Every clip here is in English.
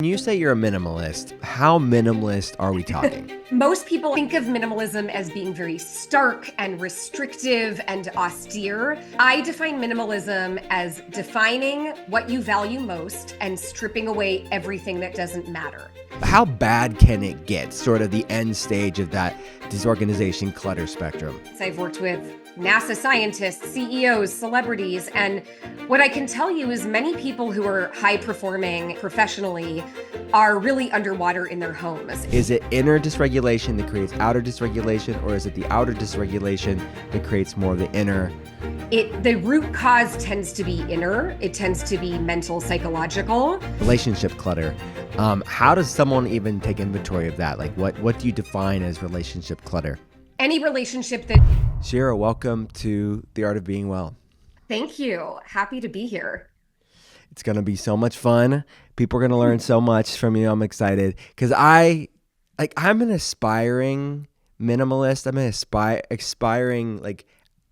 When you say you're a minimalist, how minimalist are we talking? Most people think of minimalism as being very stark and restrictive and austere. I define minimalism as defining what you value most and stripping away everything that doesn't matter. How bad can it get? Sort of the end stage of that disorganization clutter spectrum. So I've worked with NASA scientists, CEOs, celebrities, and what I can tell you is many people who are high performing professionally are really underwater in their homes. Is it inner dysregulation that creates outer dysregulation, or is it the outer dysregulation that creates more of the inner? The root cause tends to be inner. It tends to be mental, psychological. Relationship clutter. How does someone even take inventory of that? Like what do you define as relationship clutter? Any relationship that... Shira, welcome to The Art of Being Well. Thank you. Happy to be here. It's going to be so much fun. People are going to learn so much from you. I'm excited because I'm an aspiring minimalist. I'm an aspiring like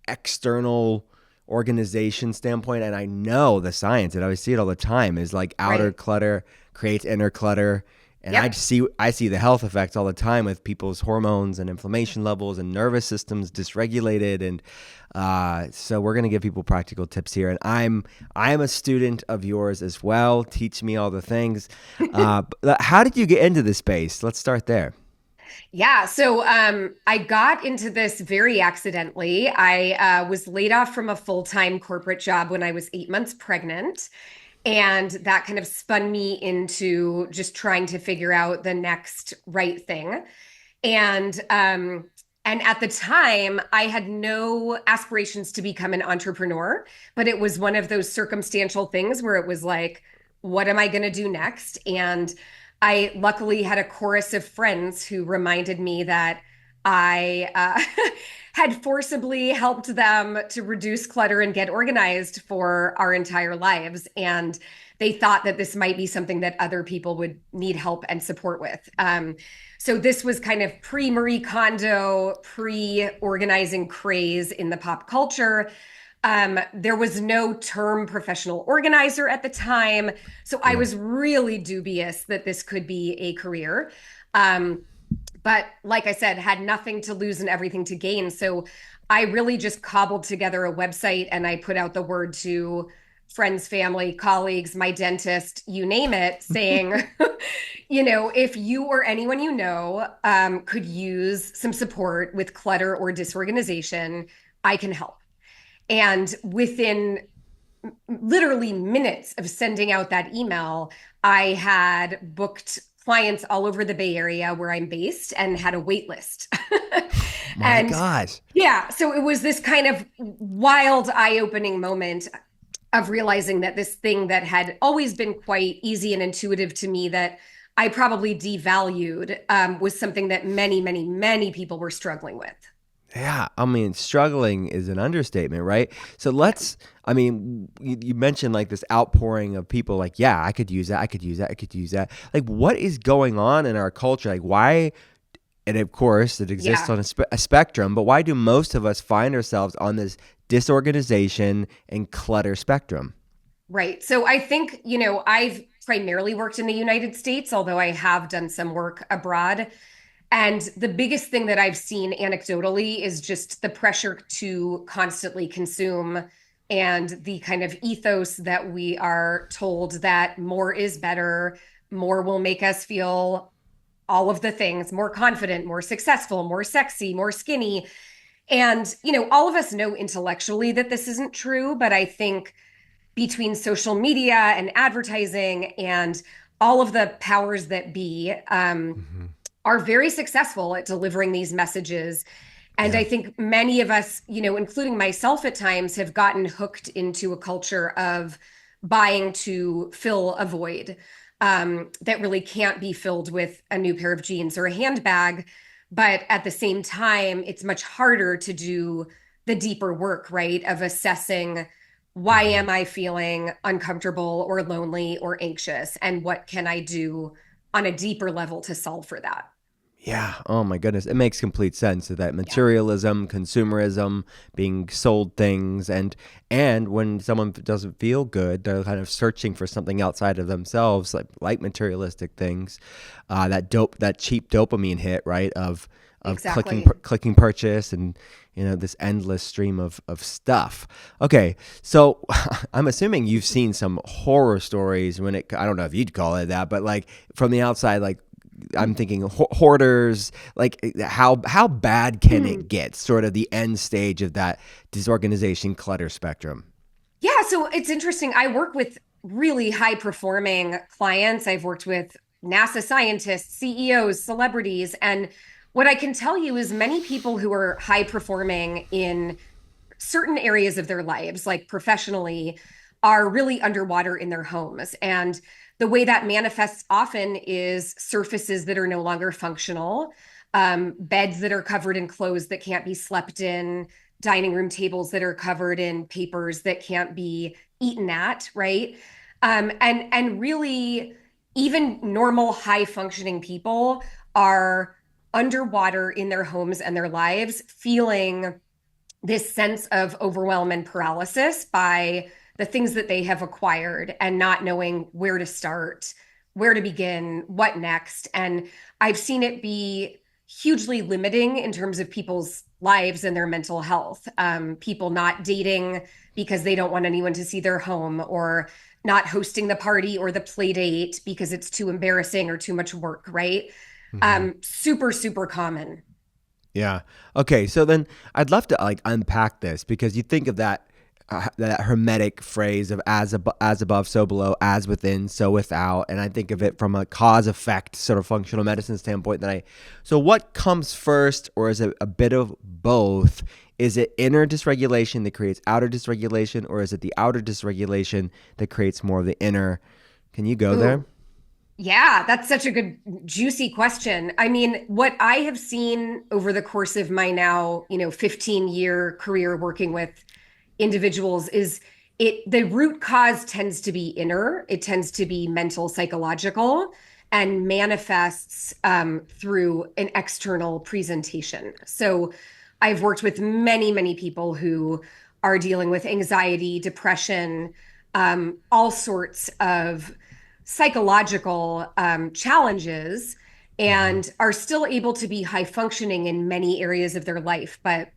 external organization standpoint. And I know the science, and I see it all the time, is like outer clutter creates inner clutter. And Yep. I see the health effects all the time with people's hormones and inflammation levels and nervous systems dysregulated. And so we're going to give people practical tips here. And I'm a student of yours as well. Teach me all the things. But how did you get into this space? Let's start there. Yeah. So I got into this very accidentally. I was laid off from a full-time corporate job when I was 8 months pregnant. And that kind of spun me into just trying to figure out the next right thing. And at the time, I had no aspirations to become an entrepreneur, but it was one of those circumstantial things where it was like, what am I going to do next? And I luckily had a chorus of friends who reminded me that I had forcibly helped them to reduce clutter and get organized for our entire lives. And they thought that this might be something that other people would need help and support with. So this was kind of pre-Marie Kondo, pre-organizing craze in the pop culture. There was no term professional organizer at the time. So I was really dubious that this could be a career. But like I said, had nothing to lose and everything to gain. So I really just cobbled together a website and I put out the word to friends, family, colleagues, my dentist, you name it, saying, if you or anyone could use some support with clutter or disorganization, I can help. And within literally minutes of sending out that email, I had booked clients all over the Bay Area where I'm based and had a wait list. My gosh. Yeah. So it was this kind of wild, eye-opening moment of realizing that this thing that had always been quite easy and intuitive to me that I probably devalued was something that many, many, many people were struggling with. Yeah, I mean, struggling is an understatement, right? So you mentioned like this outpouring of people like, yeah, I could use that, I could use that, I could use that. Like, what is going on in our culture? Like, why, and of course, it exists on a spectrum, but why do most of us find ourselves on this disorganization and clutter spectrum? Right. So I think, I've primarily worked in the United States, although I have done some work abroad. And the biggest thing that I've seen anecdotally is just the pressure to constantly consume and the kind of ethos that we are told that more is better, more will make us feel all of the things, more confident, more successful, more sexy, more skinny. And, all of us know intellectually that this isn't true, but I think between social media and advertising and all of the powers that be, are very successful at delivering these messages. And I think many of us, including myself at times, have gotten hooked into a culture of buying to fill a void that really can't be filled with a new pair of jeans or a handbag. But at the same time, it's much harder to do the deeper work, right, of assessing why am I feeling uncomfortable or lonely or anxious, and what can I do on a deeper level to solve for that? Yeah. Oh my goodness. It makes complete sense that Yeah, materialism, consumerism, being sold things, and when someone doesn't feel good, they're kind of searching for something outside of themselves, like materialistic things. That cheap dopamine hit, right? Of exactly. clicking purchase, and this endless stream of stuff. Okay, so I'm assuming you've seen some horror stories I don't know if you'd call it that, but like from the outside, like I'm thinking hoarders. Like how bad can it get? Sort of the end stage of that disorganization clutter spectrum. Yeah, so it's interesting. I work with really high performing clients. I've worked with NASA scientists, CEOs, celebrities. And what I can tell you is many people who are high performing in certain areas of their lives, like professionally, are really underwater in their homes. And the way that manifests often is surfaces that are no longer functional, beds that are covered in clothes that can't be slept in, dining room tables that are covered in papers that can't be eaten at, right? And really, even normal high functioning people are underwater in their homes and their lives, feeling this sense of overwhelm and paralysis by the things that they have acquired and not knowing where to start, where to begin, what next. And I've seen it be hugely limiting in terms of people's lives and their mental health. People not dating because they don't want anyone to see their home, or not hosting the party or the play date because it's too embarrassing or too much work, right? Mm-hmm. Super, super common. Yeah. Okay. So then I'd love to like unpack this, because you think of that hermetic phrase of as above, so below, as within, so without, and I think of it from a cause effect sort of functional medicine standpoint. So what comes first, or is it a bit of both? Is it inner dysregulation that creates outer dysregulation, or is it the outer dysregulation that creates more of the inner? Can you go there? Ooh, yeah, that's such a good, juicy question. I mean, what I have seen over the course of my now, 15-year career working with individuals is the root cause tends to be inner. It tends to be mental, psychological, and manifests through an external presentation. So I've worked with many, many people who are dealing with anxiety, depression, all sorts of psychological challenges, Mm-hmm. and are still able to be high functioning in many areas of their life, but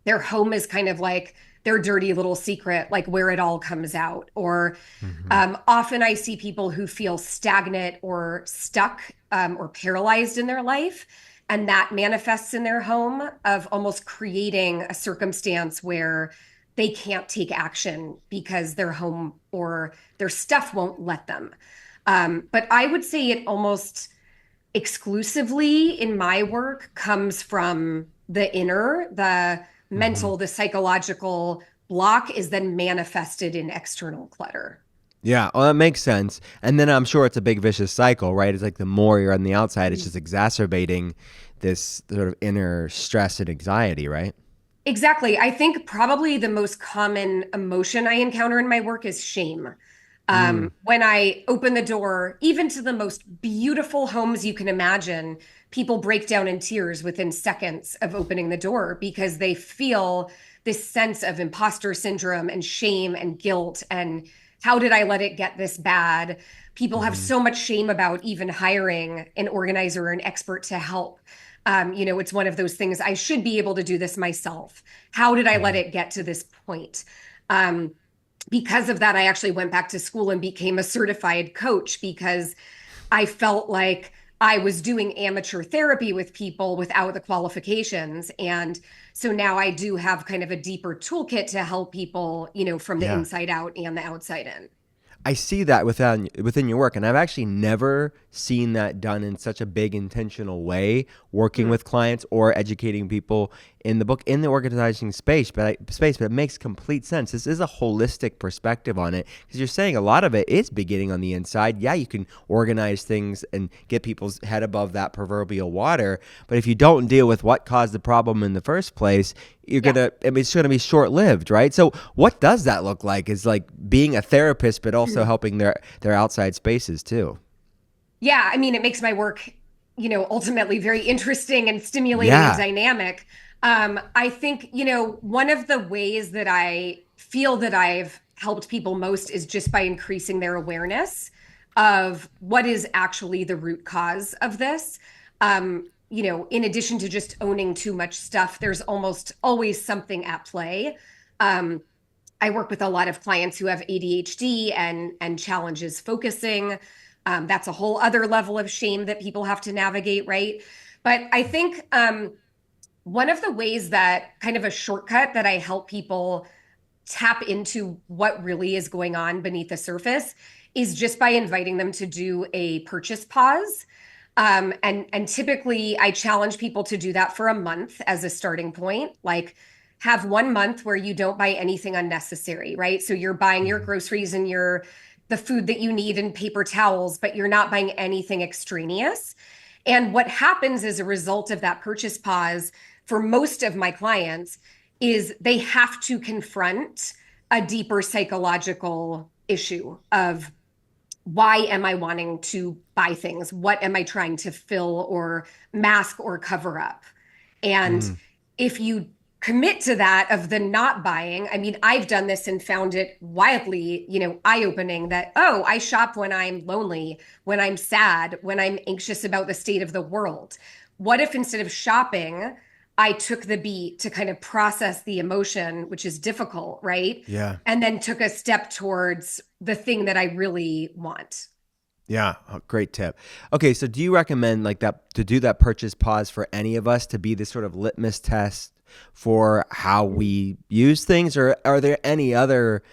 their home is kind of like their dirty little secret, like where it all comes out. Or Mm-hmm. often I see people who feel stagnant or stuck, or paralyzed in their life. And that manifests in their home, of almost creating a circumstance where they can't take action because their home or their stuff won't let them. But I would say it almost exclusively in my work comes from the inner, the Mm-hmm. mental, the psychological block is then manifested in external clutter. Yeah, well, that makes sense. And then I'm sure it's a big vicious cycle, right? It's like the more you're on the outside, it's just exacerbating this sort of inner stress and anxiety, right? Exactly. I think probably the most common emotion I encounter in my work is shame. Mm. When I open the door, even to the most beautiful homes you can imagine, people break down in tears within seconds of opening the door because they feel this sense of imposter syndrome and shame and guilt. And how did I let it get this bad? People have Mm-hmm. so much shame about even hiring an organizer or an expert to help. It's one of those things. I should be able to do this myself. How did I let Mm-hmm. it get to this point? Um, because of that, I actually went back to school and became a certified coach because I felt like I was doing amateur therapy with people without the qualifications. And so now I do have kind of a deeper toolkit to help people, from the Yeah. inside out and the outside in. I see that within your work, and I've actually never seen that done in such a big intentional way, working Mm. with clients or educating people in the organizing space. But it makes complete sense. This is a holistic perspective on it, because you're saying a lot of it is beginning on the inside. Yeah, you can organize things and get people's head above that proverbial water, but if you don't deal with what caused the problem in the first place, Yeah. it's gonna be short lived, right? So what does that look like? Is like being a therapist, but also helping their outside spaces too. Yeah. I mean, it makes my work ultimately very interesting and stimulating and Yeah. dynamic. I think, one of the ways that I feel that I've helped people most is just by increasing their awareness of what is actually the root cause of this. In addition to just owning too much stuff, there's almost always something at play. Um, I work with a lot of clients who have ADHD and challenges focusing. That's a whole other level of shame that people have to navigate, right? But I think one of the ways that kind of a shortcut that I help people tap into what really is going on beneath the surface is just by inviting them to do a purchase pause. And typically I challenge people to do that for a month as a starting point. Like have 1 month where you don't buy anything unnecessary, right? So you're buying your Mhm. groceries and your the food that you need and paper towels, but you're not buying anything extraneous. And what happens as a result of that purchase pause for most of my clients is they have to confront a deeper psychological issue of why am I wanting to buy things? What am I trying to fill or mask or cover up? And Mm. if you commit to that of the not buying, I mean, I've done this and found it wildly, eye-opening that, oh, I shop when I'm lonely, when I'm sad, when I'm anxious about the state of the world. What if instead of shopping, I took the beat to kind of process the emotion, which is difficult, right? Yeah. And then took a step towards the thing that I really want. Yeah, oh, great tip. Okay, so do you recommend like that to do that purchase pause for any of us to be this sort of litmus test for how we use things, or are there any other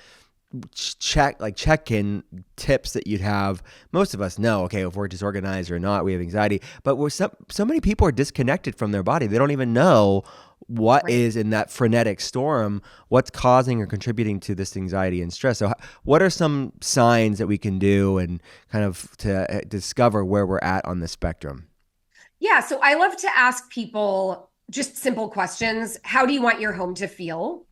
check-in tips that you'd have? Most of us know, okay, if we're disorganized or not, we have anxiety, but we're so many people are disconnected from their body. They don't even know what Right. is in that frenetic storm, what's causing or contributing to this anxiety and stress. So what are some signs that we can do and kind of to discover where we're at on the spectrum? Yeah. So I love to ask people just simple questions. How do you want your home to feel?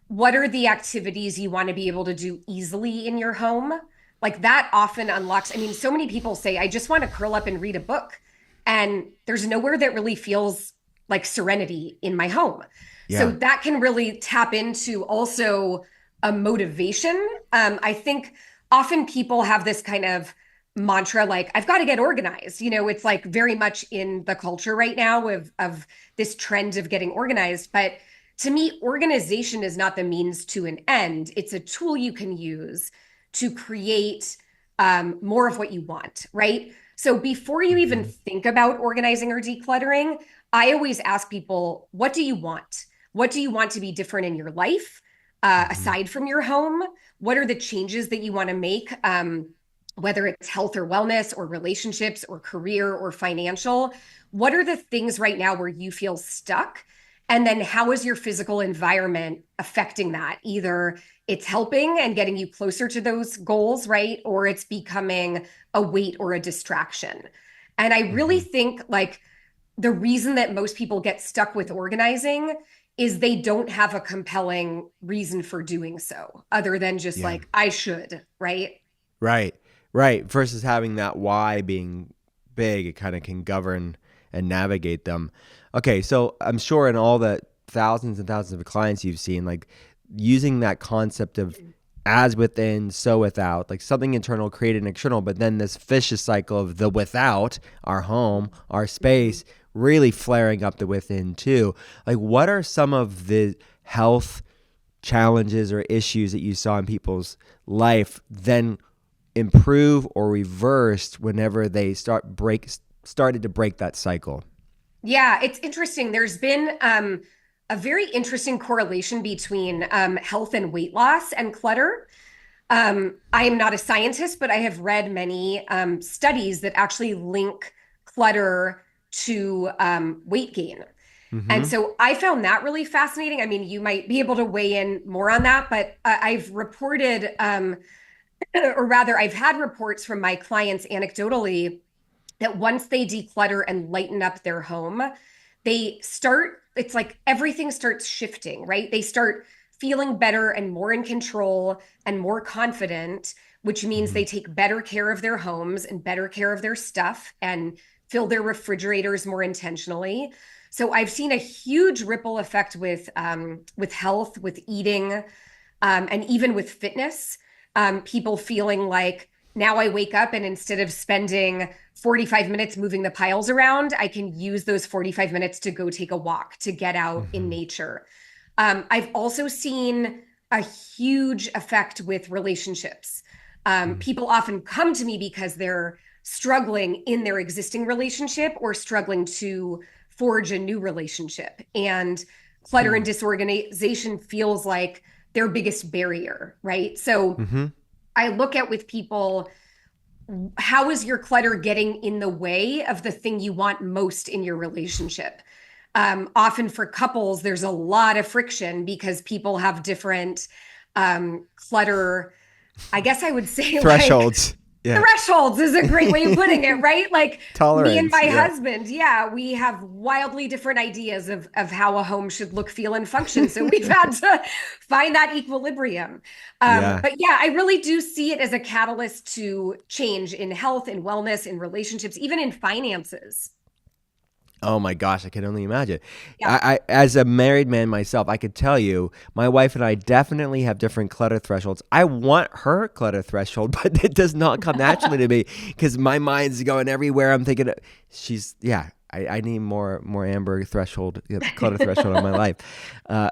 What are the activities you want to be able to do easily in your home? Like that often unlocks. I mean, so many people say, I just want to curl up and read a book. And there's nowhere that really feels like serenity in my home. So Yeah. that can really tap into also a motivation. I think often people have this kind of mantra like I've got to get organized. It's like very much in the culture right now of this trend of getting organized, but to me, organization is not the means to an end. It's a tool you can use to create more of what you want, right? So before you even Hmm. think about organizing or decluttering, I always ask people, what do you want? What do you want to be different in your life, Hmm. aside from your home? What are the changes that you want to make? Whether it's health or wellness or relationships or career or financial, what are the things right now where you feel stuck? And then how is your physical environment affecting that? Either it's helping and getting you closer to those goals, right? Or it's becoming a weight or a distraction. And I really Hmm. think like the reason that most people get stuck with organizing is they don't have a compelling reason for doing so other than just Yeah. like, I should, right? Right. Right. Versus having that why being big, it kind of can govern and navigate them. Okay. So I'm sure in all the thousands and thousands of clients you've seen, like using that concept of as within, so without, like something internal created an external, but then this vicious cycle of the without, our home, our Mhm. space, really flaring up the within too. Like, what are some of the health challenges or issues that you saw in people's life then improve or reversed whenever they started to break that cycle? Yeah, it's interesting. There's been a very interesting correlation between health and weight loss and clutter. I am not a scientist, but I have read many studies that actually link clutter to weight gain. And Mm-hmm. so I found that really fascinating. I mean, you might be able to weigh in more on that, but I've reported, or rather, I've had reports from my clients anecdotally that once they declutter and lighten up their home, it's like everything starts shifting, right? They start feeling better and more in control and more confident, which means Mm-hmm. they take better care of their homes and better care of their stuff and fill their refrigerators more intentionally. So I've seen a huge ripple effect with health, with eating, and even with fitness. People feeling like now I wake up and instead of spending 45 minutes moving the piles around, I can use those 45 minutes to go take a walk, to get out in Hmm. nature. I've also seen a huge effect with relationships. People often come to me because they're struggling in their existing relationship or struggling to forge a new relationship. And clutter and disorganization feels like their biggest barrier, right? So Hmm. I look at with people, how is your clutter getting in the way of the thing you want most in your relationship? Often for couples, there's a lot of friction because people have different clutter. I guess I would say like Thresholds. Yeah. thresholds is a great way of putting it, right? Like me and Tolerance. my Yeah. husband, yeah, we have wildly different ideas of how a home should look, feel, and function. So we've had to find that equilibrium. Yeah. But yeah, I really do see it as a catalyst to change in health, in wellness, in relationships, even in finances. Oh my gosh, I can only imagine. Yeah. As a married man myself, I could tell you, my wife and I definitely have different clutter thresholds. I want her clutter threshold, but it does not come naturally to me because my mind's going everywhere. I'm thinking, yeah. I need more amber threshold, clutter threshold in my life. Uh,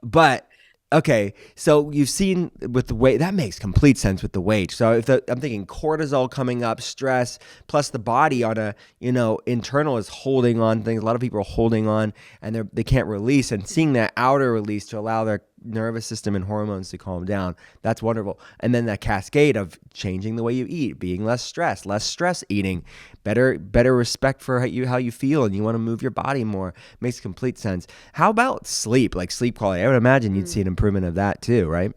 but okay, so you've seen with the weight that makes complete sense with the weight. So if I'm thinking cortisol coming up, stress, plus the body on a internal is holding on things. A lot of people are holding on and they can't release, and seeing that outer release to allow their nervous system and hormones to calm down. That's wonderful. And then that cascade of changing the way you eat, being less stress eating, better respect for how you feel, and you want to move your body more. Makes complete sense. How about sleep? Like sleep quality. I would imagine you'd see an improvement of that too, right?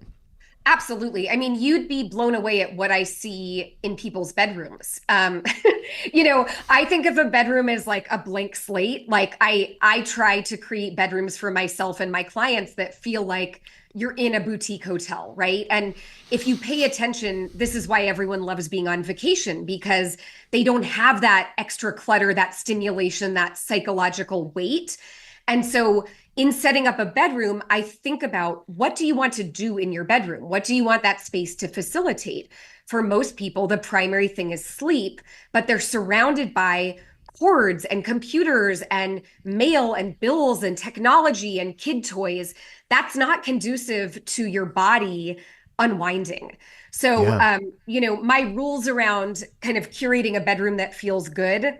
Absolutely. I mean, you'd be blown away at what I see in people's bedrooms. I think of a bedroom as like a blank slate. Like I try to create bedrooms for myself and my clients that feel like you're in a boutique hotel, right? And if you pay attention, this is why everyone loves being on vacation because they don't have that extra clutter, that stimulation, that psychological weight. And so in setting up a bedroom, I think about what do you want to do in your bedroom? What do you want that space to facilitate? For most people, the primary thing is sleep, but they're surrounded by cords and computers and mail and bills and technology and kid toys. That's not conducive to your body unwinding. So, Yeah. my rules around kind of curating a bedroom that feels good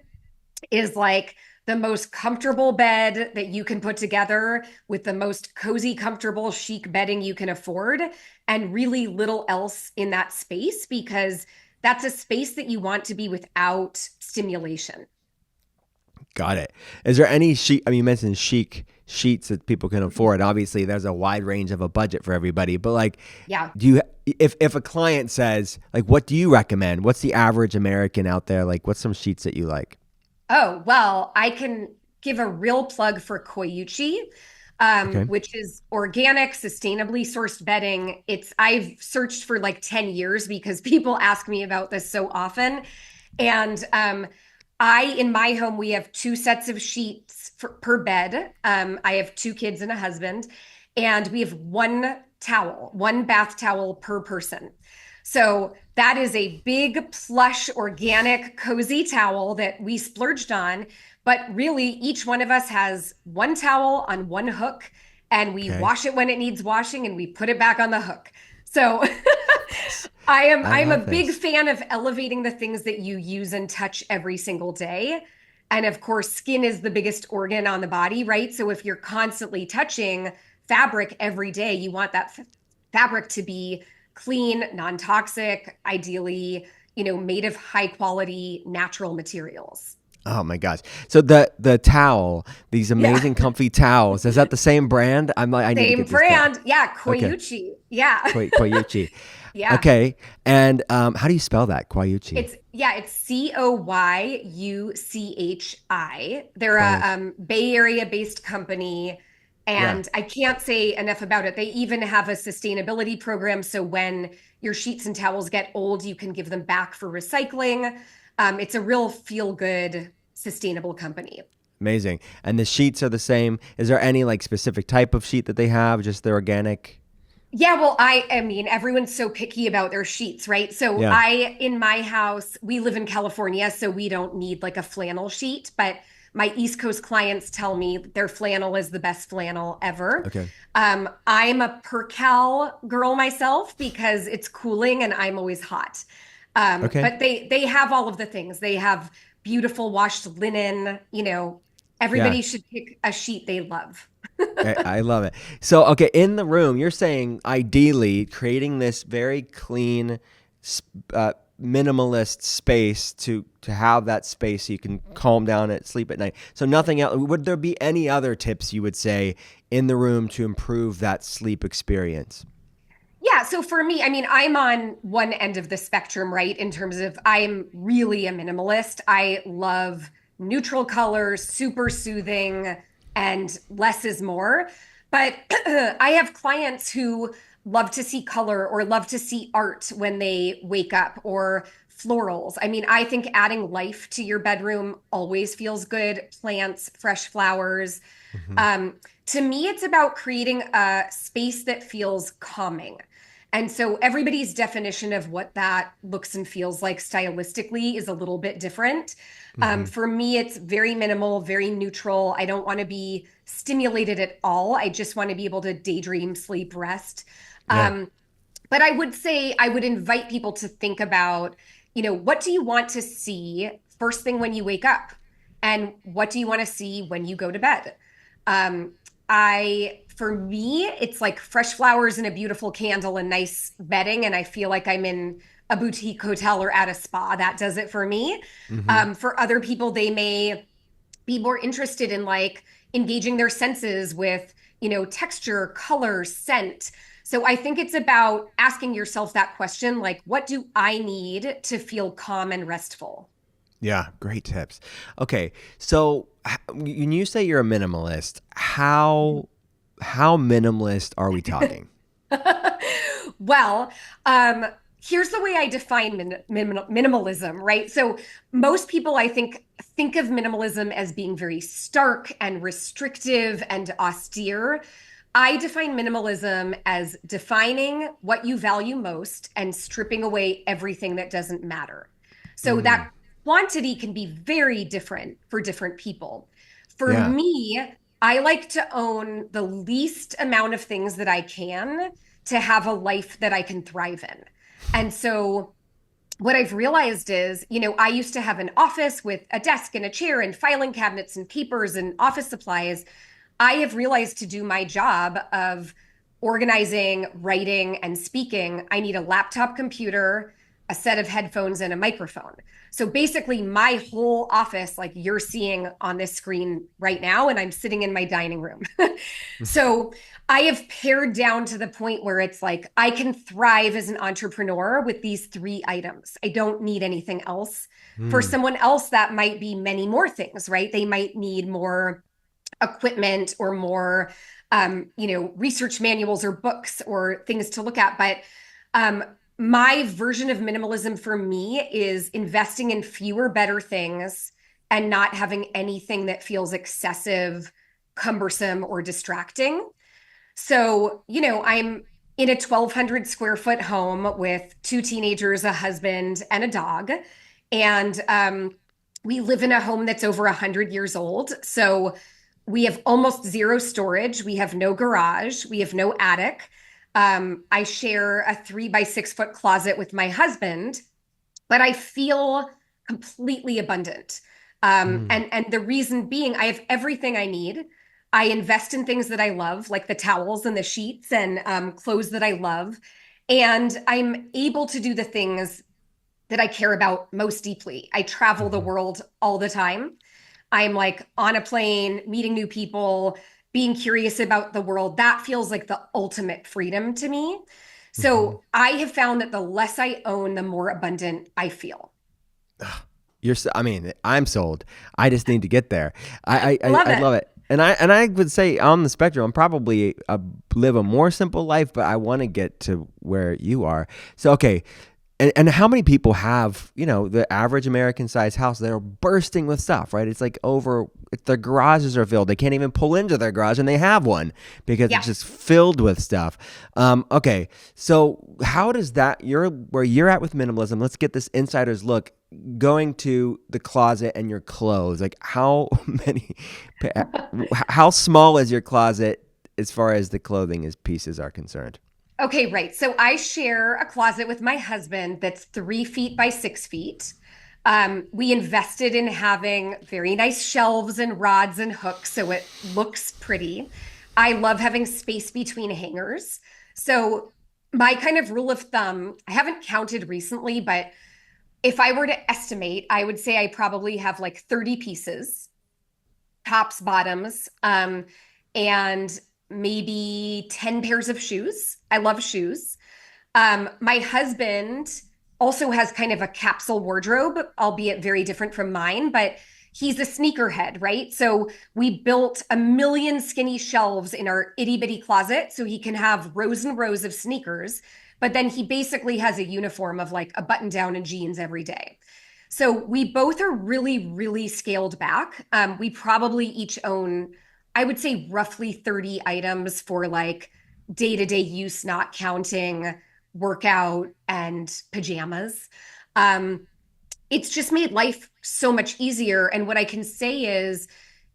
is like the most comfortable bed that you can put together with the most cozy, comfortable, chic bedding you can afford, and really little else in that space because that's a space that you want to be without stimulation. Got it. Is there any sheet? I mean, you mentioned chic sheets that people can afford. Obviously, there's a wide range of a budget for everybody. But like, Yeah. do you? If a client says like, what do you recommend? What's the average American out there? Like, what's some sheets that you like? Oh, well, I can give a real plug for Koyuchi, Okay. which is organic, sustainably sourced bedding. I've searched for like 10 years because people ask me about this so often. And in my home, we have two sets of sheets per bed. I have two kids and a husband, and we have one bath towel per person. So that is a big, plush, organic, cozy towel that we splurged on. But really, each one of us has one towel on one hook, and we Okay. wash it when it needs washing, and we put it back on the hook. So Nice. I I'm a love big this. fan of elevating the things that you use and touch every single day. And of course, skin is the biggest organ on the body, right? So if you're constantly touching fabric every day, you want that fabric to be clean, non-toxic, ideally, made of high quality natural materials. Oh my gosh. So the towel, these Yeah. amazing comfy towels, is that the same brand? I'm like, I need to Same get these towels. brand. Yeah, Okay. Koyuchi. Yeah. Koyuchi. Yeah. Okay. And how do you spell that? Koyuchi. It's Coyuchi. They're a Koyuchi. Bay Area based company, Yeah. and I can't say enough about it. They even have a sustainability program, so when your sheets and towels get old, you can give them back for recycling. It's a real feel good. sustainable company. Amazing. And the sheets are the same. Is there any like specific type of sheet that they have? Just the organic? Yeah, well, I mean, everyone's so picky about their sheets, right? So Yeah. in my house, we live in California, so we don't need like a flannel sheet, but my East Coast clients tell me their flannel is the best flannel ever. Okay. I'm a percal girl myself because it's cooling and I'm always hot. Okay. But they have all of the things. They have beautiful washed linen, Yeah. everybody should pick a sheet they love. I love it. So, okay, in the room, you're saying ideally creating this very clean, minimalist space to have that space so you can calm down at sleep at night. So, nothing else. Would there be any other tips you would say in the room to improve that sleep experience? Yeah, so for me, I mean, I'm on one end of the spectrum, right? In terms of I'm really a minimalist. I love neutral colors, super soothing, and less is more. But I have clients who love to see color or love to see art when they wake up or florals. I mean, I think adding life to your bedroom always feels good. Plants, fresh flowers. Hmm. Um, to me, it's about creating a space that feels calming. And so everybody's definition of what that looks and feels like stylistically is a little bit different. Hmm. For me, it's very minimal, very neutral. I don't want to be stimulated at all. I just want to be able to daydream, sleep, rest. Yeah. Um, but I would say I would invite people to think about, what do you want to see first thing when you wake up? And what do you want to see when you go to bed? Um, for me, it's like fresh flowers and a beautiful candle and nice bedding. And I feel like I'm in a boutique hotel or at a spa. That does it for me. Hmm. For other people, they may be more interested in like engaging their senses with, texture, color, scent. So I think it's about asking yourself that question, like, what do I need to feel calm and restful? Yeah, great tips. Okay, so when you say you're a minimalist, how minimalist are we talking? Well, um, here's the way I define minimalism, right? So most people, I think of minimalism as being very stark and restrictive and austere. I define minimalism as defining what you value most and stripping away everything that doesn't matter. So Mm, that quantity can be very different for different people. For yeah. me, I like to own the least amount of things that I can to have a life that I can thrive in. And so what I've realized is, I used to have an office with a desk and a chair and filing cabinets and papers and office supplies. I have realized to do my job of organizing, writing, and speaking, I need a laptop computer, a set of headphones, and a microphone. So basically, my whole office, like you're seeing on this screen right now, and I'm sitting in my dining room. So I have pared down to the point where it's like I can thrive as an entrepreneur with these three items. I don't need anything else. For Mm, someone else, that might be many more things, right? They might need more equipment or more research manuals or books or things to look at. But um, my version of minimalism for me is investing in fewer better things and not having anything that feels excessive, cumbersome, or distracting. So, I'm in a 1,200 square foot home with two teenagers, a husband, and a dog. And we live in a home that's over 100 years old. So we have almost zero storage. We have no garage. We have no attic. I share a 3 by 6 foot closet with my husband, but I feel completely abundant. mm, And the reason being, I have everything I need. I invest in things that I love, like the towels and the sheets and clothes that I love, and I'm able to do the things that I care about most deeply. I travel the mhm, world all the time. I'm like on a plane, meeting new people, being curious about the world. That feels like the ultimate freedom to me. mhm. So I have found that the less I own, the more abundant I feel. I mean, I'm sold. I just need to get there. I, I I, love I it. love it. And I would say on the spectrum, I'm probably live a more simple life, but I want to get to where you are. So, okay, And how many people have, the average American sized house that are bursting with stuff, right? It's like their garages are filled. They can't even pull into their garage and they have one because Yeah. it's just filled with stuff. Okay. So how does where you're at with minimalism? Let's get this insider's look going to the closet and your clothes. Like how small is your closet as far as the clothing pieces are concerned? Okay, right. So I share a closet with my husband that's 3 feet by 6 feet. We invested in having very nice shelves and rods and hooks so it looks pretty. I love having space between hangers. So, my kind of rule of thumb, I haven't counted recently, but if I were to estimate, I would say I probably have like 30 pieces, tops, bottoms, and maybe 10 pairs of shoes. I love shoes. My husband also has kind of a capsule wardrobe, albeit very different from mine, but he's a sneakerhead, right? So we built a million skinny shelves in our itty bitty closet so he can have rows and rows of sneakers. But then he basically has a uniform of like a button down and jeans every day. So we both are really, really scaled back. We probably each own, I would say, roughly 30 items for like day to day use, not counting workout and pajamas. Um, it's just made life so much easier. And what I can say is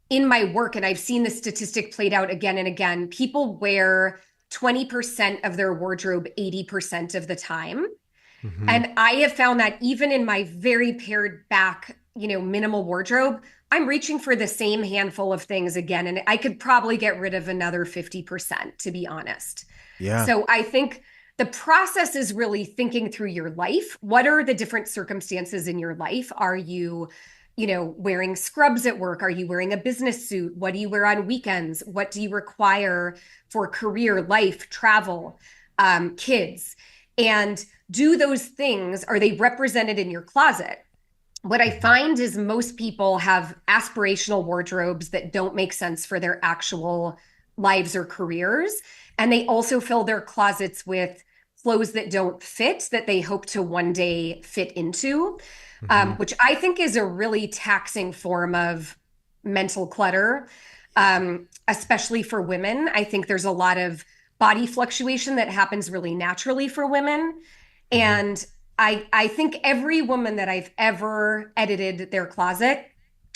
in my work, and I've seen the statistic played out again and again, people wear 20% of their wardrobe 80% of the time. Mm-hmm. And I have found that even in my very pared back, minimal wardrobe, I'm reaching for the same handful of things again. And I could probably get rid of another 50%, to be honest. Yeah. So I think the process is really thinking through your life. What are the different circumstances in your life? Are you, wearing scrubs at work? Are you wearing a business suit? What do you wear on weekends? What do you require for career, life, travel, kids? And do those things, are they represented in your closet? What I Mhm. find is most people have aspirational wardrobes that don't make sense for their actual lives or careers. And they also fill their closets with clothes that don't fit that they hope to one day fit into, Mhm. which I think is a really taxing form of mental clutter, especially for women. I think there's a lot of body fluctuation that happens really naturally for women. Mhm. And I think every woman that I've ever edited their closet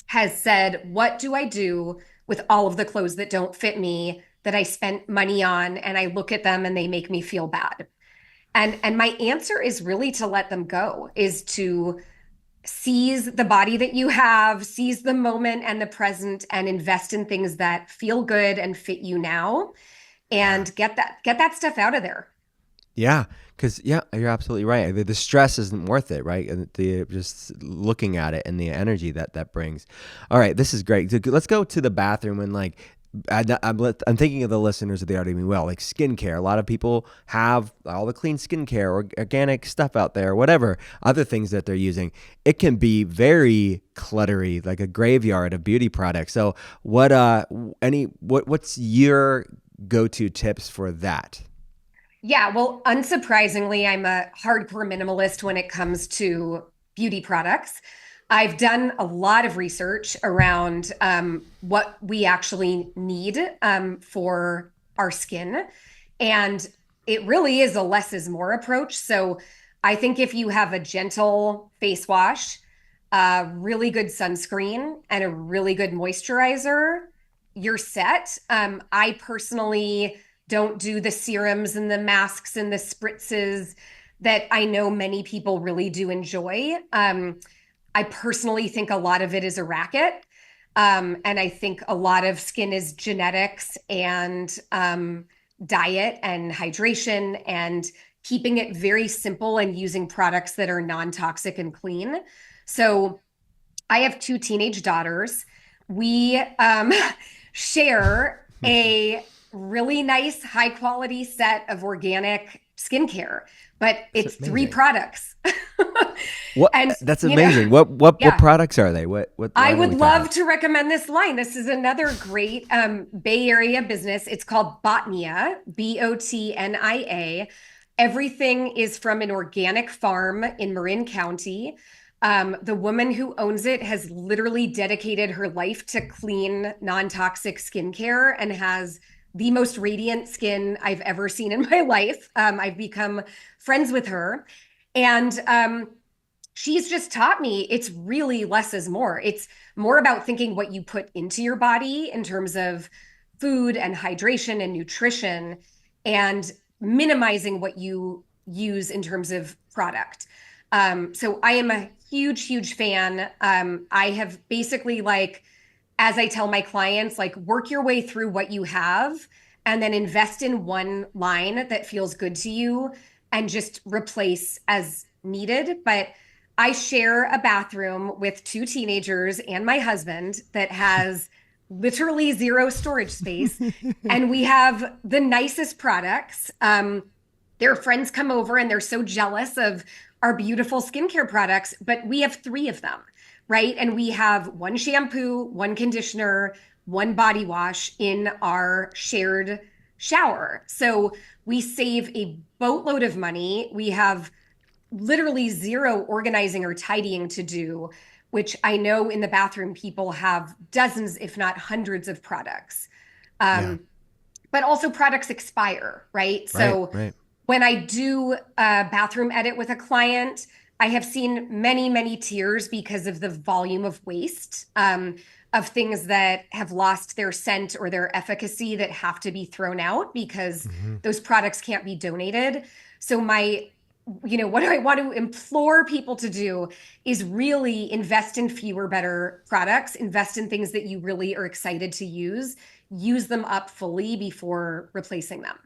has said, "What do I do with all of the clothes that don't fit me that I spent money on?" And I look at them and they make me feel bad. And my answer is really to let them go, is to seize the body that you have, seize the moment and the present, and invest in things that feel good and fit you now, Yeah. and get that stuff out of there. Yeah, because you're absolutely right. The stress isn't worth it, right? And the just looking at it and the energy that brings. All right, this is great. So let's go to the bathroom and like. I'm thinking of the listeners that they already mean well, like skincare. A lot of people have all the clean skincare or organic stuff out there, whatever other things that they're using. It can be very cluttery, like a graveyard of beauty products. So, what's your go-to tips for that? Yeah, well, unsurprisingly, I'm a hardcore minimalist when it comes to beauty products. I've done a lot of research around what we actually need for our skin. And it really is a less is more approach. So I think if you have a gentle face wash, a really good sunscreen, and a really good moisturizer, you're set. I personally don't do the serums and the masks and the spritzes that I know many people really do enjoy. I personally think a lot of it is a racket. And I think a lot of skin is genetics and diet and hydration and keeping it very simple and using products that are non toxic and clean. So I have two teenage daughters. We share a really nice, high quality set of organic skincare, but That's it's three amazing. products. What? And, That's amazing. What yeah, products are they? What I line are would we talking? love to recommend this line. This is another great Bay Area business. It's called Botnia, Botnia. Everything is from an organic farm in Marin County. The woman who owns it has literally dedicated her life to clean, non-toxic skincare and has the most radiant skin I've ever seen in my life. I've become friends with her. And she's just taught me it's really less is more. It's more about thinking what you put into your body in terms of food and hydration and nutrition, and minimizing what you use in terms of product. So I am a huge, huge fan. I have basically like, as I tell my clients, like work your way through what you have and then invest in one line that feels good to you and just replace as needed. But I share a bathroom with two teenagers and my husband that has literally zero storage space. And we have the nicest products. Their friends come over and they're so jealous of our beautiful skincare products, but we have three of them, right? And we have one shampoo, one conditioner, one body wash in our shared shower. So we save a boatload of money. We have literally zero organizing or tidying to do, which I know in the bathroom people have dozens, if not hundreds of products. Yeah. Um, but also products expire, right? Right. So Right. when I do a bathroom edit with a client, I have seen many, many tears because of the volume of waste, of things that have lost their scent or their efficacy that have to be thrown out because Hmm. those products can't be donated. So what I want to implore people to do is really invest in fewer, better products, invest in things that you really are excited to use them up fully before replacing them.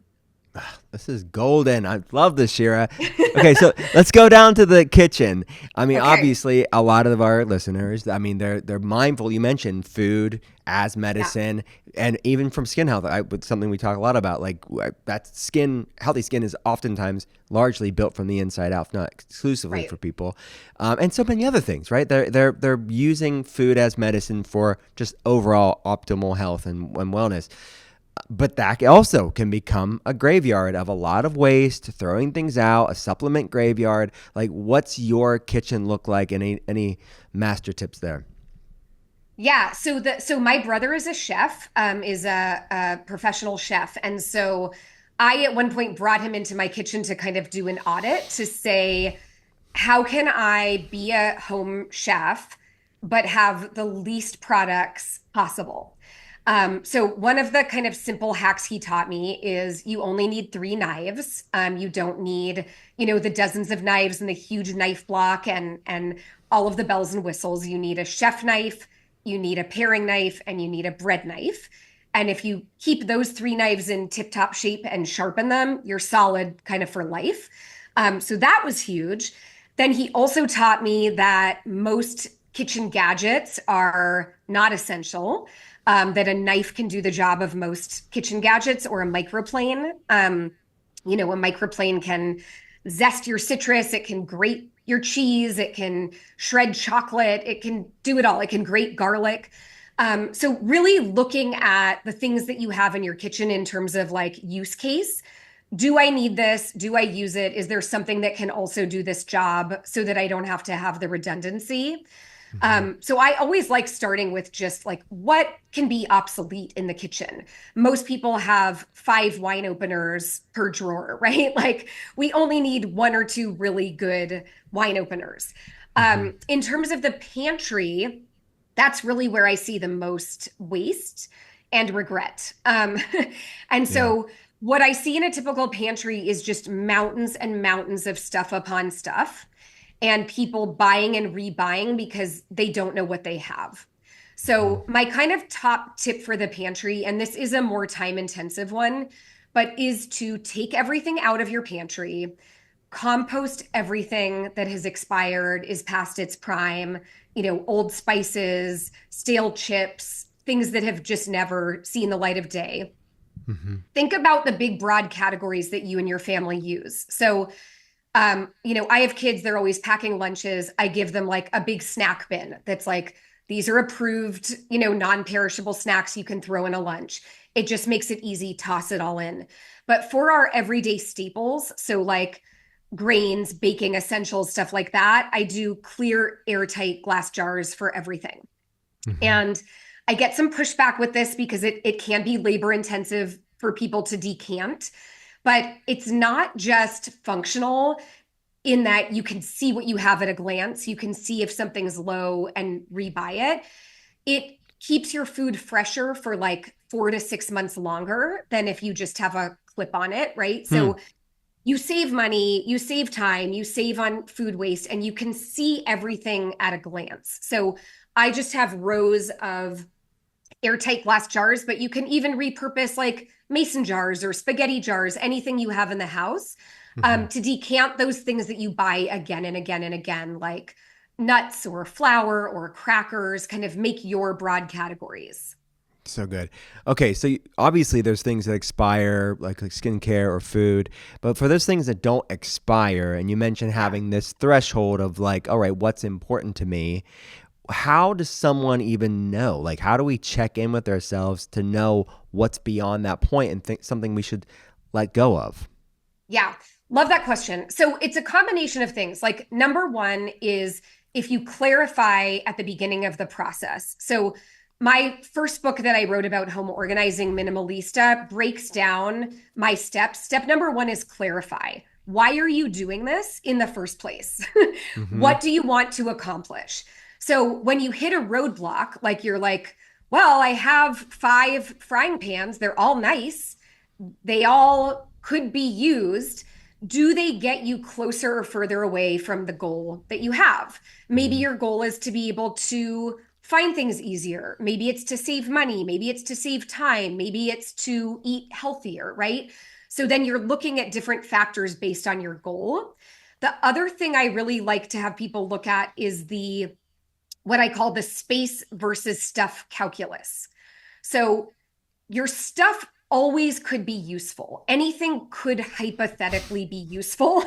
This is golden. I love this, Shira. Okay, so let's go down to the kitchen. I mean, Okay. obviously, a lot of our listeners, I mean, they're mindful. You mentioned food as Yeah. medicine, and even from skin health, with something we talk a lot about. Like that skin, healthy skin is oftentimes largely built from the inside out, not exclusively Right. for people, and so many other things. Right? They're using food as medicine for just overall optimal health and wellness. But that also can become a graveyard of a lot of waste, throwing things out, a supplement graveyard. Like, what's your kitchen look like? Any master tips there? Yeah. So my brother is a chef, is a professional chef. And so I at one point brought him into my kitchen to kind of do an audit to say, how can I be a home chef, but have the least products possible? So one of the kind of simple hacks he taught me is you only need three knives. You don't need, the dozens of knives and the huge knife block and all of the bells and whistles. You need a chef knife, you need a paring knife, and you need a bread knife. And if you keep those three knives in tip-top shape and sharpen them, you're solid kind of for life. So that was huge. Then he also taught me that most kitchen gadgets are not essential, that a knife can do the job of most kitchen gadgets or a microplane. A microplane can zest your citrus, it can grate your cheese, it can shred chocolate, it can do it all, it can grate garlic. So, really looking at the things that you have in your kitchen in terms of like use case. Do I need this? Do I use it? Is there something that can also do this job so that I don't have to have the redundancy? Mm-hmm. So I always like starting with just like what can be obsolete in the kitchen. Most people have five wine openers per drawer, right? Like we only need one or two really good wine openers. Mm-hmm. In terms of the pantry, that's really where I see the most waste and regret. And Yeah. so what I see in a typical pantry is just mountains and mountains of stuff upon stuff and people buying and rebuying because they don't know what they have. Mm-hmm. So, my kind of top tip for the pantry, and this is a more time intensive one, but is to take everything out of your pantry, compost everything that has expired, is past its prime, old spices, stale chips, things that have just never seen the light of day. Mm-hmm. Think about the big broad categories that you and your family use. So, I have kids, they're always packing lunches. I give them like a big snack bin that's like These are approved, non-perishable snacks you can throw in a lunch. It just makes it easy, toss it all in. But for our everyday staples, so like grains, baking essentials, stuff like that, I do clear, airtight glass jars for everything. Hmm. And I get some pushback with this because it can be labor intensive for people to decant, but it's not just functional in that you can see what you have at a glance. You can see if something's low and rebuy it. It keeps your food fresher for like 4 to 6 months longer than if you just have a clip on it, right? Hmm. So you save money, you save time, you save on food waste, and you can see everything at a glance. So I just have rows of airtight glass jars, but you can even repurpose like mason jars or spaghetti jars, anything you have in the house, Hmm. to decant those things that you buy again and again and again, like nuts or flour or crackers, kind of make your broad categories. So good. Okay, so obviously there's things that expire, like skincare or food, but for those things that don't expire, and you mentioned Yeah. having this threshold of like, all right, what's important to me? How does someone even know? Like, how do we check in with ourselves to know what's beyond that point and think something we should let go of? Yeah, love that question. So it's a combination of things. Like, number one is if you clarify at the beginning of the process. So, my first book that I wrote about home organizing, Minimalista, breaks down my steps. Step number one is clarify. Why are you doing this in the first place? Mm-hmm. What do you want to accomplish? So, when you hit a roadblock, like you're like, well, I have 5 frying pans, they're all nice, they all could be used. Do they get you closer or further away from the goal that you have? Maybe Mm-hmm. your goal is to be able to find things easier. Maybe it's to save money. Maybe it's to save time. Maybe it's to eat healthier, right? So then you're looking at different factors based on your goal. The other thing I really like to have people look at is the what I call the space versus stuff calculus. So your stuff always could be useful. Anything could hypothetically be useful.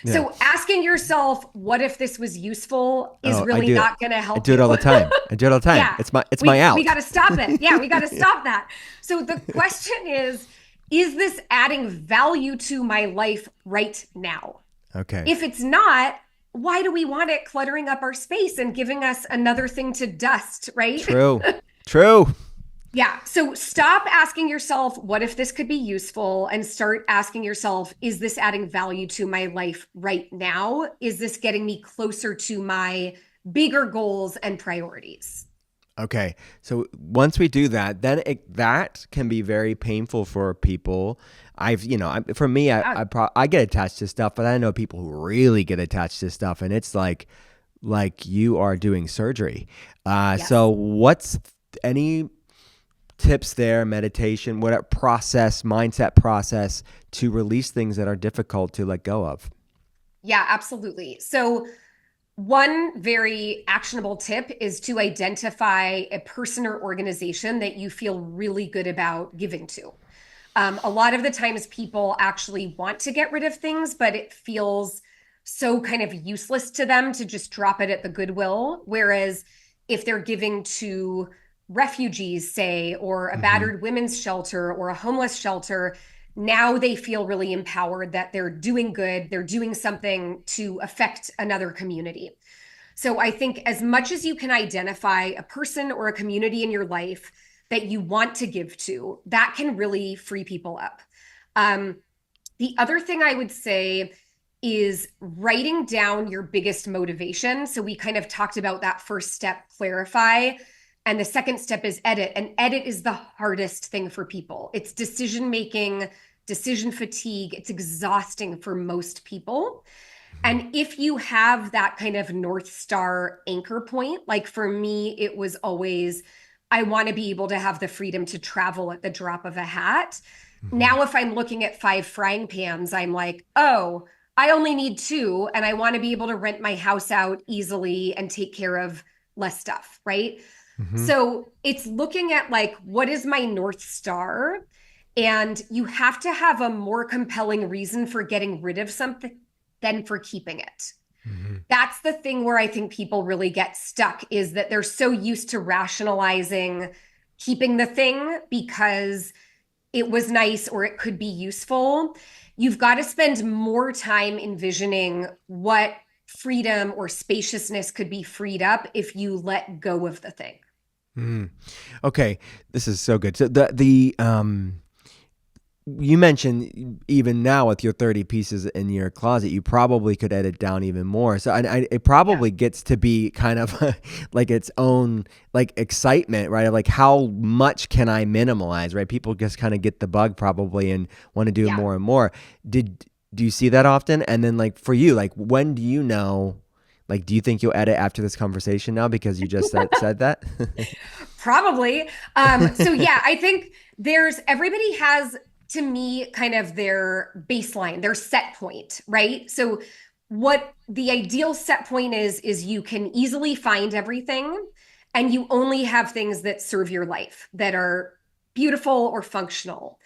Yeah. So asking yourself, what if this was useful, is Oh, I really do it. not going to I help do it all you. the time. I do it all the time. Yeah. It's my We got out. to stop it. Yeah, we got to Yeah. stop that. So the question is this adding value to my life right now? Okay. If it's not, why do we want it cluttering up our space and giving us another thing to dust, right? True. True. Yeah. So stop asking yourself, what if this could be useful? And start asking yourself, is this adding value to my life right now? Is this getting me closer to my bigger goals and priorities? Okay. So once we do that, then that can be very painful for people. For me, Yeah. I get attached to stuff, but I know people who really get attached to stuff, and it's like you are doing surgery. So Yes. what's any tips there, meditation, what mindset process to release things that are difficult to let go of? Yeah, absolutely. So one very actionable tip is to identify a person or organization that you feel really good about giving to. A lot of the times people actually want to get rid of things, but it feels so kind of useless to them to just drop it at the Goodwill. Whereas if they're giving to refugees, say, or a Hmm. battered women's shelter or a homeless shelter, now they feel really empowered that they're doing good, they're doing something to affect another community. So I think as much as you can identify a person or a community in your life that you want to give to, that can really free people up. Um, the other thing I would say is writing down your biggest motivation. So we kind of talked about that first step, clarify. And the second step is edit. And edit is the hardest thing for people. It's decision making, decision fatigue. It's exhausting for most people. And if you have that kind of North Star anchor point, like for me, it was always, I want to be able to have the freedom to travel at the drop of a hat. Hmm. Now, if I'm looking at 5 frying pans, I'm like, oh, I only need two, and I want to be able to rent my house out easily and take care of less stuff, right? Hmm. So it's looking at like, what is my North Star? And you have to have a more compelling reason for getting rid of something than for keeping it. That's the thing where I think people really get stuck, is that they're so used to rationalizing keeping the thing because it was nice or it could be useful. You've got to spend more time envisioning what freedom or spaciousness could be freed up if you let go of the thing. Mm. Okay, this is so good. So the you mentioned even now with your 30 pieces in your closet, you probably could edit down even more. So it Yeah. probably gets to be kind of like its own like excitement, right? Like how much can I minimalize, right? People just kind of get the bug probably and want to do Yeah. more and more. Did do you see that often? And then like for you, like when do you know? Like, do you think you'll edit after this conversation now because you just said that? Probably. So yeah, I think everybody has, to me, kind of their baseline, their set point, right? So what the ideal set point is you can easily find everything and you only have things that serve your life, that are beautiful or functional.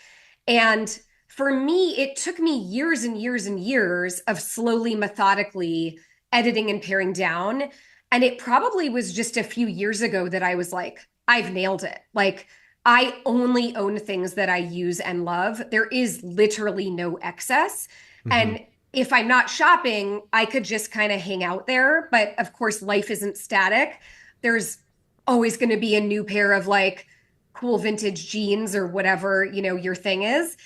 And for me, it took me years and years and years of slowly, methodically editing and paring down. And it probably was just a few years ago that I was like, I've nailed it. Like, I only own things that I use and love. There is literally no excess. Hmm. And if I'm not shopping, I could just kind of hang out there. But of course, life isn't static. There's always going to be a new pair of like cool vintage jeans or whatever, your thing is.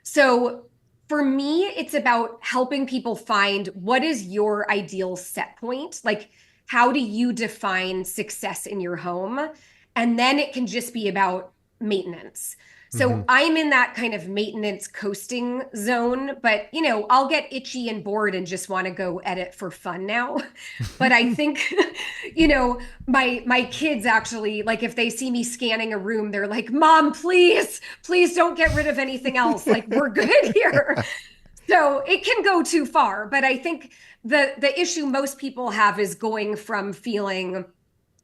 So for me, it's about helping people find what is your ideal set point. Like, how do you define success in your home? And then it can just be about maintenance. Hmm. So I'm in that kind of maintenance coasting zone, but I'll get itchy and bored and just want to go edit for fun now. But I think, my kids actually, like, if they see me scanning a room, they're like, "Mom, please don't get rid of anything else. Like, we're good here." So it can go too far, but I think the issue most people have is going from feeling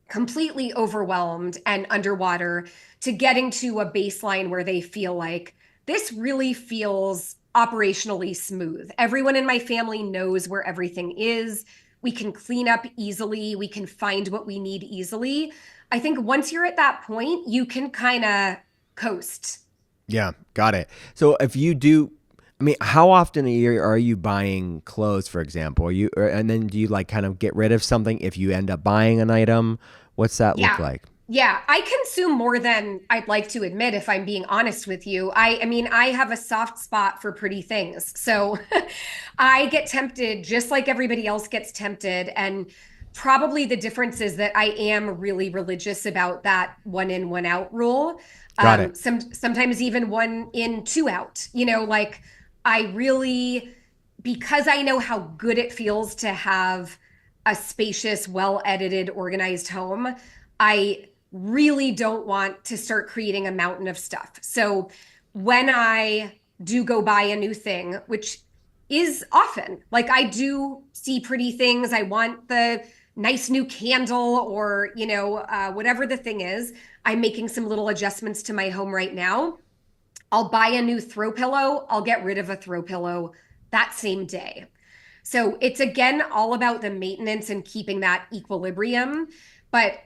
completely overwhelmed and underwater to getting to a baseline where they feel like this really feels operationally smooth. Everyone in my family knows where everything is. We can clean up easily. We can find what we need easily. I think once you're at that point, you can kind of coast. Yeah, got it. So if you do, I mean, how often a year are you buying clothes, for example? And then do you like kind of get rid of something if you end up buying an item? What's that look Yeah. like? Yeah, I consume more than I'd like to admit, if I'm being honest with you. I mean, I have a soft spot for pretty things. So I get tempted just like everybody else gets tempted. And probably the difference is that I am really religious about that one in, one out rule. Got it. Sometimes even one in, two out. Like, I really, because I know how good it feels to have a spacious, well edited, organized home, I really don't want to start creating a mountain of stuff. So when I do go buy a new thing, which is often, like, I do see pretty things, I want the nice new candle or, whatever the thing is. I'm making some little adjustments to my home right now. I'll buy a new throw pillow. I'll get rid of a throw pillow that same day. So it's again all about the maintenance and keeping that equilibrium. But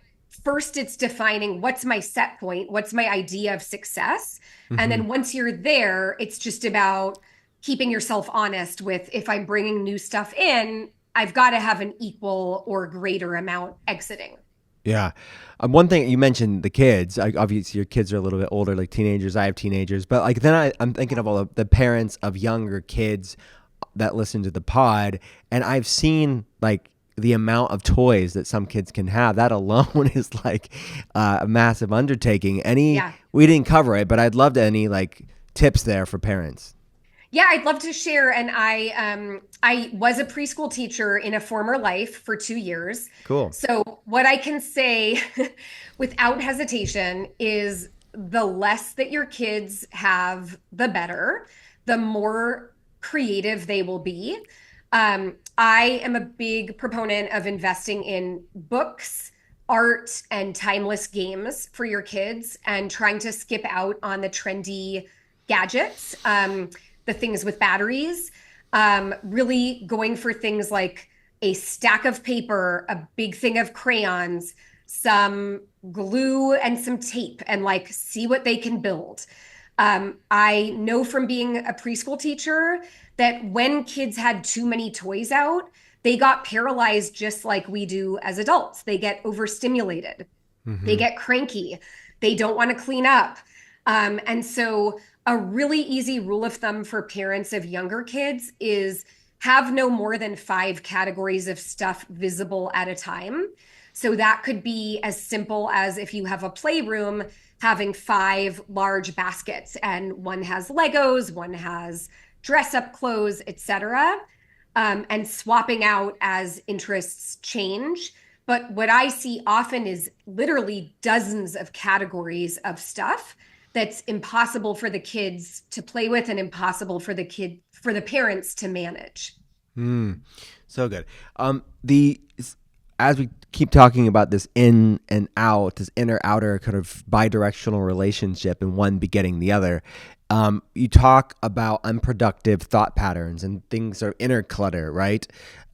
first, it's defining what's my set point, what's my idea of success. And Hmm. then once you're there, it's just about keeping yourself honest with, if I'm bringing new stuff in, I've got to have an equal or greater amount exiting. Yeah. One thing you mentioned the kids. Obviously, your kids are a little bit older, like teenagers. I have teenagers, but like then I'm thinking of all the parents of younger kids that listen to the pod, and I've seen like the amount of toys that some kids can have. That alone is like a massive undertaking. Yeah. We didn't cover it, but I'd love to any like tips there for parents. Yeah, I'd love to share. And I was a preschool teacher in a former life for 2 years. Cool. So what I can say without hesitation is the less that your kids have, the better, the more creative they will be. I am a big proponent of investing in books, art, and timeless games for your kids and trying to skip out on the trendy gadgets. The things with batteries, really going for things like a stack of paper, a big thing of crayons, some glue, and some tape, and like see what they can build. I know from being a preschool teacher that when kids had too many toys out, they got paralyzed just like we do as adults. They get overstimulated, they Mm-hmm. get cranky, they don't want to clean up. And so, a really easy rule of thumb for parents of younger kids is have no more than 5 categories of stuff visible at a time. So, that could be as simple as if you have a playroom, having 5 large baskets, and one has Legos, one has dress up clothes, etc. And swapping out as interests change. But what I see often is literally dozens of categories of stuff that's impossible for the kids to play with and impossible for the parents to manage. Mm, so good. The as we keep talking about this in and out, this inner outer kind of bi-directional relationship, and one begetting the other. You talk about unproductive thought patterns and things are inner clutter, right?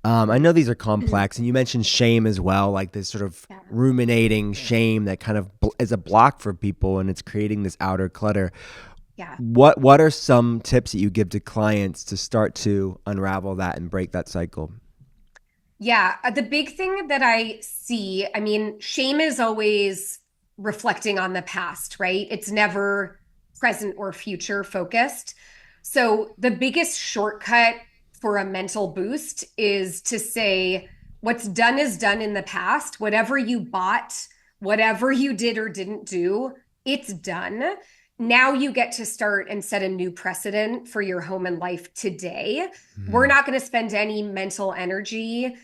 I know these are complex, and you mentioned shame as well, like this sort of Yeah. ruminating shame that kind of is a block for people, and it's creating this outer clutter. Yeah. What are some tips that you give to clients to start to unravel that and break that cycle? Yeah, the big thing that I see, I mean, shame is always reflecting on the past, right? It's never present or future focused. So the biggest shortcut for a mental boost is to say, what's done is done in the past. Whatever you bought, whatever you did or didn't do, it's done. Now you get to start and set a new precedent for your home and life today. We're Mm-hmm. not going to spend any mental energy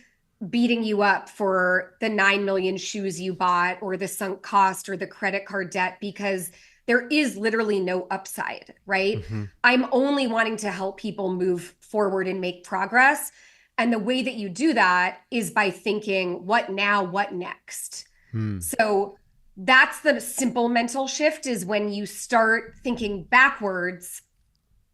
beating you up for the 9 million shoes you bought or the sunk cost or the credit card debt because there is literally no upside, right? Mm-hmm. I'm only wanting to help people move forward and make progress. And the way that you do that is by thinking, what now, what next? Mm. So that's the simple mental shift is when you start thinking backwards,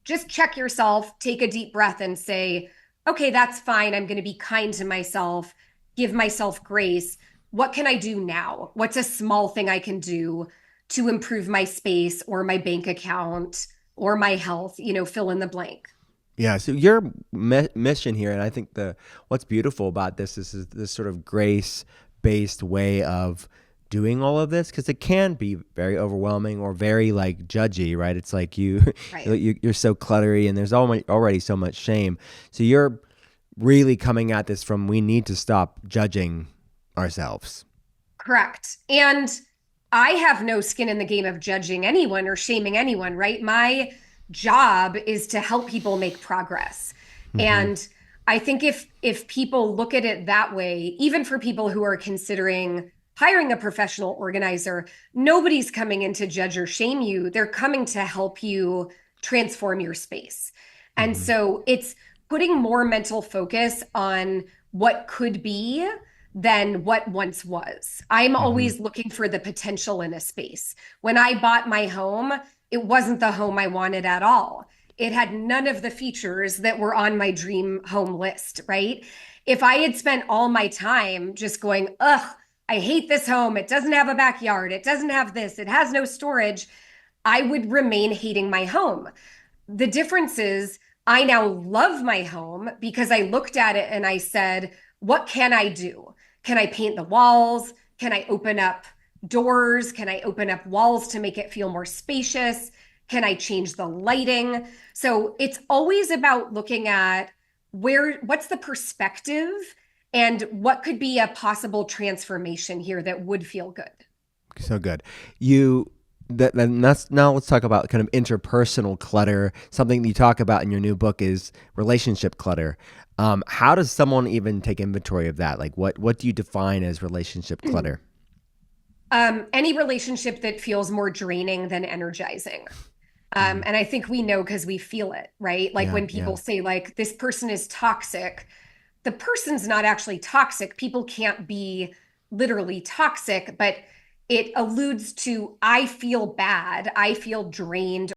just check yourself, take a deep breath, and say, okay, that's fine. I'm going to be kind to myself, give myself grace. What can I do now? What's a small thing I can do to improve my space or my bank account or my health? Fill in the blank. Yeah. So your mission here, and I think the what's beautiful about this is this sort of grace based way of doing all of this because it can be very overwhelming or very like judgy, right? It's like you, Right. you're so cluttery, and there's already so much shame. So you're really coming at this from we need to stop judging ourselves. Correct. And I have no skin in the game of judging anyone or shaming anyone, right? My job is to help people make progress. Mm-hmm. And I think if people look at it that way, even for people who are considering hiring a professional organizer, nobody's coming in to judge or shame you. They're coming to help you transform your space. And Mm-hmm. so it's putting more mental focus on what could be than what once was. I'm Mm-hmm. always looking for the potential in a space. When I bought my home, it wasn't the home I wanted at all. It had none of the features that were on my dream home list, right? If I had spent all my time just going, ugh, I hate this home. It doesn't have a backyard. It doesn't have this. It has no storage. I would remain hating my home. The difference is I now love my home because I looked at it and I said, what can I do? Can I paint the walls? Can I open up doors? Can I open up walls to make it feel more spacious? Can I change the lighting? So it's always about looking at what's the perspective and what could be a possible transformation here that would feel good. So good. You that's now let's talk about kind of interpersonal clutter. Something you talk about in your new book is relationship clutter. How does someone even take inventory of that? Like what do you define as relationship clutter? Any relationship that feels more draining than energizing. Mm. And I think we know because we feel it, right? Like Yeah, when yeah. people say, like, this person is toxic, the person's not actually toxic. People can't be literally toxic, but it alludes to, I feel bad, I feel drained